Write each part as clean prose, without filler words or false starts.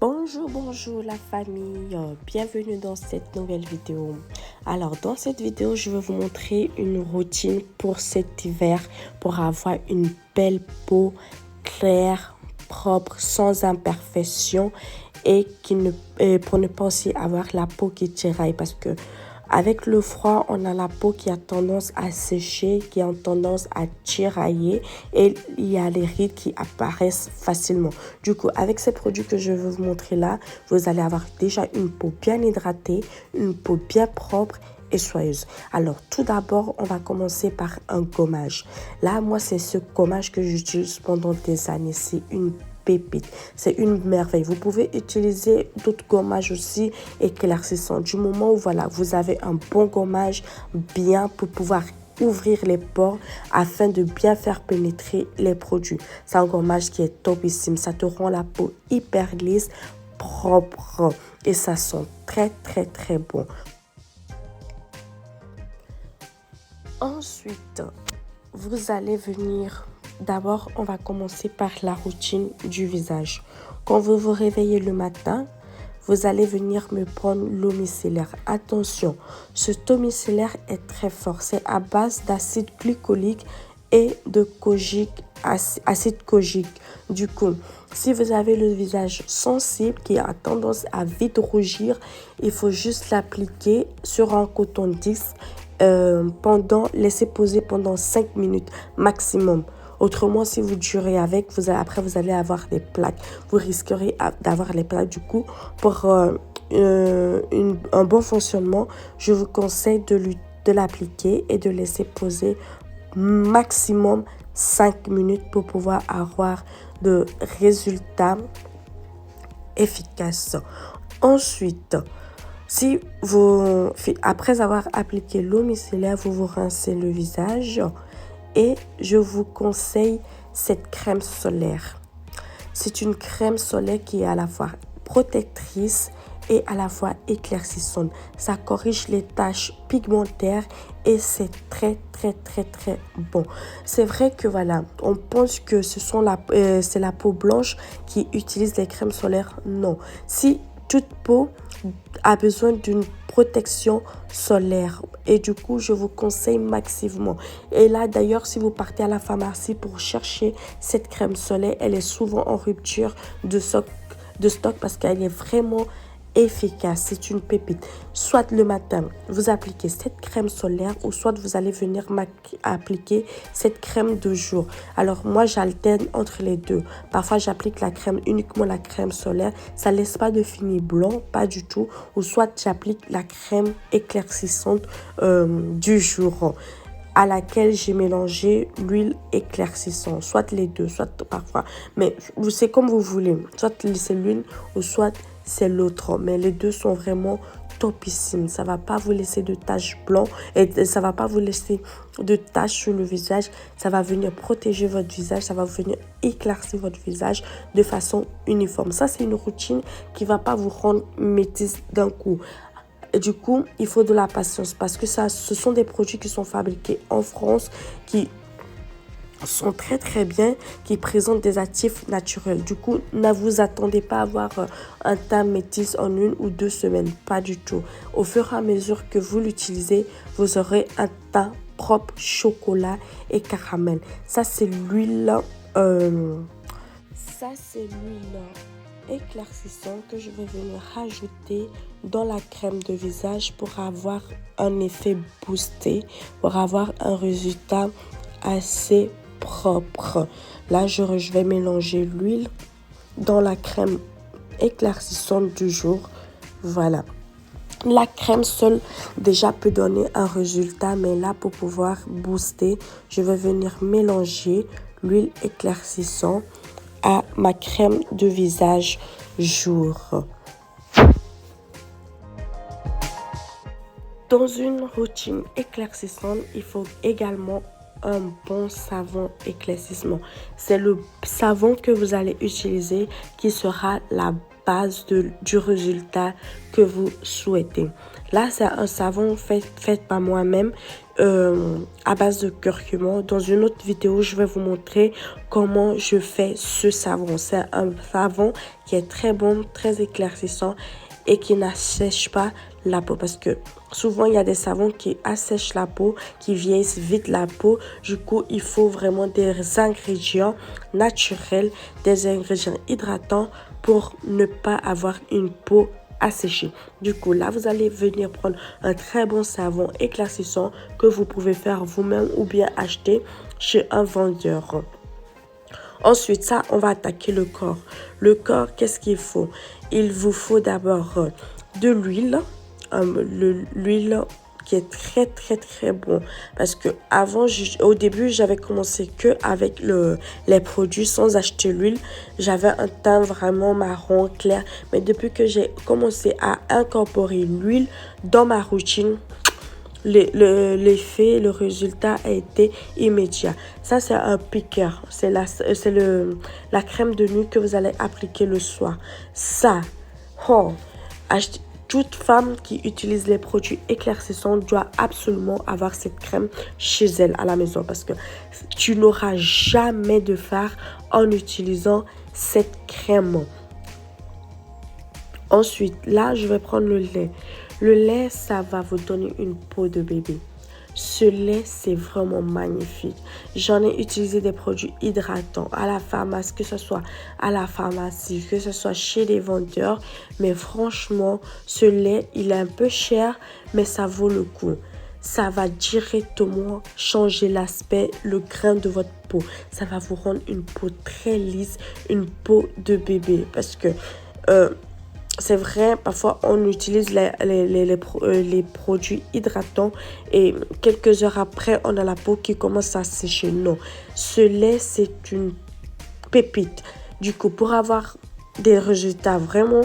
Bonjour la famille, bienvenue dans cette nouvelle vidéo. Alors dans cette vidéo, je vais vous montrer une routine pour cet hiver pour avoir une belle peau claire, propre, sans imperfection et pour ne pas aussi avoir la peau qui tiraille parce que avec le froid, on a la peau qui a tendance à sécher, qui a tendance à tirailler et il y a les rides qui apparaissent facilement. Du coup, avec ces produits que je vais vous montrer là, vous allez avoir déjà une peau bien hydratée, une peau bien propre et soyeuse. Alors, tout d'abord, on va commencer par un gommage. Là, moi, c'est ce gommage que j'utilise pendant des années. C'est une pépite. C'est une merveille. Vous pouvez utiliser d'autres gommages aussi éclaircissants. Du moment où voilà, vous avez un bon gommage bien pour pouvoir ouvrir les pores afin de bien faire pénétrer les produits. C'est un gommage qui est topissime. Ça te rend la peau hyper lisse, propre et ça sent très bon. Ensuite, vous allez venir. D'abord, on va commencer par la routine du visage. Quand vous vous réveillez le matin, vous allez venir me prendre l'eau micellaire. Attention, ce eau micellaire est très fort. C'est à base d'acide glycolique et de acide kojique. Du coup, si vous avez le visage sensible qui a tendance à vite rougir, il faut juste l'appliquer sur un coton-tige laissez poser pendant 5 minutes maximum. Autrement, si vous durez avec, après vous allez avoir des plaques. Vous risquerez d'avoir les plaques. Du coup, pour un bon fonctionnement, je vous conseille de l'appliquer et de laisser poser maximum 5 minutes pour pouvoir avoir de résultats efficaces. Ensuite, après avoir appliqué l'eau micellaire, vous vous rincez le visage et je vous conseille cette crème solaire. C'est une crème solaire qui est à la fois protectrice et à la fois éclaircissante. Ça corrige les taches pigmentaires et c'est très bon. C'est vrai que voilà, on pense que c'est la peau blanche qui utilise les crèmes solaires. Non. Si toute peau a besoin d'une protection solaire et du coup je vous conseille massivement. Et là d'ailleurs, si vous partez à la pharmacie pour chercher cette crème solaire, elle est souvent en rupture de stock parce qu'elle est vraiment efficace. C'est une pépite. Soit le matin vous appliquez cette crème solaire ou soit vous allez venir appliquer cette crème de jour. Alors moi j'alterne entre les deux. Parfois j'applique uniquement la crème solaire, ça laisse pas de fini blanc, pas du tout, ou soit j'applique la crème éclaircissante du jour à laquelle j'ai mélangé l'huile éclaircissante, soit les deux, soit parfois, mais c'est comme vous voulez, soit c'est l'une ou soit c'est l'autre, mais les deux sont vraiment topissimes. Ça va pas vous laisser de taches blanches et ça va pas vous laisser de taches sur le visage. Ça va venir protéger votre visage, ça va venir éclaircir votre visage de façon uniforme. Ça, c'est une routine qui va pas vous rendre métisse d'un coup. Et du coup, il faut de la patience parce que ce sont des produits qui sont fabriqués en France, qui sont très bien, qui présentent des actifs naturels. Du coup, ne vous attendez pas à avoir un teint métis en 1 ou 2 semaines. Pas du tout. Au fur et à mesure que vous l'utilisez, vous aurez un teint propre, chocolat et caramel. Ça, c'est l'huile éclaircissant que je vais venir rajouter dans la crème de visage pour avoir un effet boosté, pour avoir un résultat assez propre. Là, je vais mélanger l'huile dans la crème éclaircissante du jour. Voilà. La crème seule déjà peut donner un résultat, mais là, pour pouvoir booster, je vais venir mélanger l'huile éclaircissante à ma crème de visage jour. Dans une routine éclaircissante, il faut également un bon savon éclaircissement. C'est le savon que vous allez utiliser qui sera la base du résultat que vous souhaitez. Là, c'est un savon fait par moi-même à base de curcuma. Dans une autre vidéo, je vais vous montrer comment je fais ce savon. C'est un savon qui est très bon, très éclaircissant et qui n'assèche pas la peau. Parce que souvent, il y a des savons qui assèchent la peau, qui vieillissent vite la peau. Du coup, il faut vraiment des ingrédients naturels, des ingrédients hydratants pour ne pas avoir une peau asséchée. Du coup, là, vous allez venir prendre un très bon savon éclaircissant que vous pouvez faire vous-même ou bien acheter chez un vendeur. Ensuite, ça, on va attaquer le corps. Le corps, qu'est-ce qu'il faut? Il vous faut d'abord de l'huile. L'huile qui est très bon. Parce que avant, au début, j'avais commencé que avec les produits sans acheter l'huile. J'avais un teint vraiment marron clair. Mais depuis que j'ai commencé à incorporer l'huile dans ma routine, l'effet, le résultat a été immédiat. Ça, c'est un piqueur. C'est la crème de nuit que vous allez appliquer le soir. Ça, toute femme qui utilise les produits éclaircissants doit absolument avoir cette crème chez elle à la maison. Parce que tu n'auras jamais de fard en utilisant cette crème. Ensuite, là, je vais prendre le lait. Le lait, ça va vous donner une peau de bébé. Ce lait, c'est vraiment magnifique. J'en ai utilisé des produits hydratants à la pharmacie, que ce soit à la pharmacie, que ce soit chez les vendeurs. Mais franchement, ce lait, il est un peu cher, mais ça vaut le coup. Ça va directement changer l'aspect, le grain de votre peau. Ça va vous rendre une peau très lisse, une peau de bébé. Parce que c'est vrai, parfois on utilise les produits hydratants et quelques heures après, on a la peau qui commence à sécher. Non, ce lait, c'est une pépite. Du coup, pour avoir des résultats vraiment,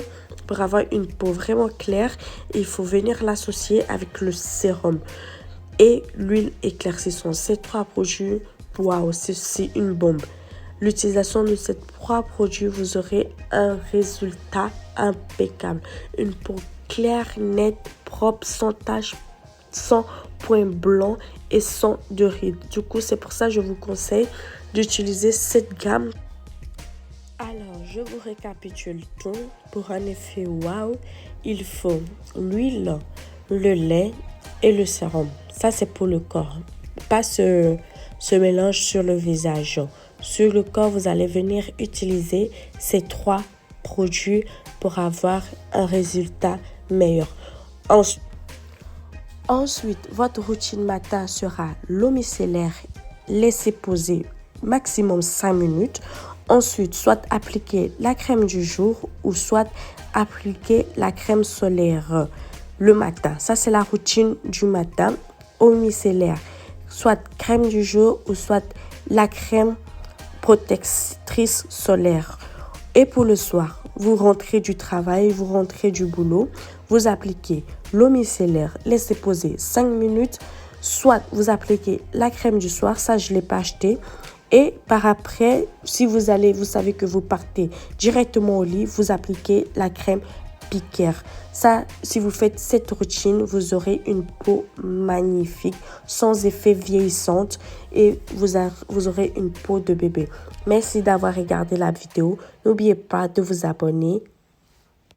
pour avoir une peau vraiment claire, il faut venir l'associer avec le sérum et l'huile éclaircissante. Ces trois produits, waouh, c'est une bombe. L'utilisation de ces trois produits, vous aurez un résultat impeccable. Une peau claire, nette, propre, sans taches, sans points blancs et sans de rides. Du coup, c'est pour ça que je vous conseille d'utiliser cette gamme. Alors, je vous récapitule tout. Pour un effet waouh, il faut l'huile, le lait et le sérum. Ça, c'est pour le corps. Pas ce mélange sur le visage. Sur le corps, vous allez venir utiliser ces trois produits pour avoir un résultat meilleur. Ensuite, votre routine matin sera l'eau micellaire, laissez poser maximum 5 minutes. Ensuite, soit appliquer la crème du jour ou soit appliquer la crème solaire le matin. Ça, c'est la routine du matin. Eau micellaire, soit crème du jour ou soit la crème protectrice solaire. Et pour le soir, vous rentrez du travail, vous rentrez du boulot, vous appliquez l'eau micellaire, laissez poser 5 minutes, soit vous appliquez la crème du soir, ça je ne l'ai pas acheté. Et par après, si vous savez que vous partez directement au lit, vous appliquez la crème piqueur. Ça, si vous faites cette routine, vous aurez une peau magnifique, sans effet vieillissante et vous aurez une peau de bébé. Merci d'avoir regardé la vidéo. N'oubliez pas de vous abonner,